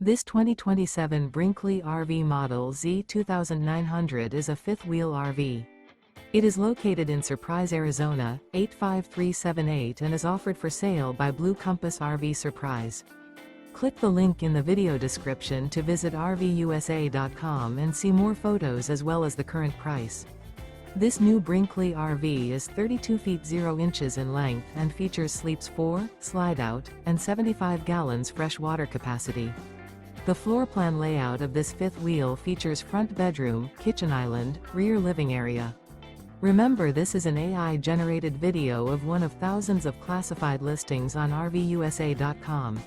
This 2027 Brinkley RV Model Z 2900 is a fifth-wheel RV. It is located in Surprise, Arizona, 85378 and is offered for sale by Blue Compass RV Surprise. Click the link in the video description to visit RVUSA.com and see more photos as well as the current price. This new Brinkley RV is 32 feet 0 inches in length and features sleeps 4, slide-out, and 75 gallons fresh water capacity. The floor plan layout of this fifth wheel features front bedroom, kitchen island, rear living area. Remember, this is an AI-generated video of one of thousands of classified listings on RVUSA.com.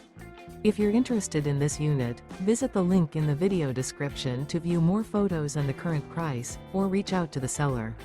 If you're interested in this unit, visit the link in the video description to view more photos and the current price, or reach out to the seller.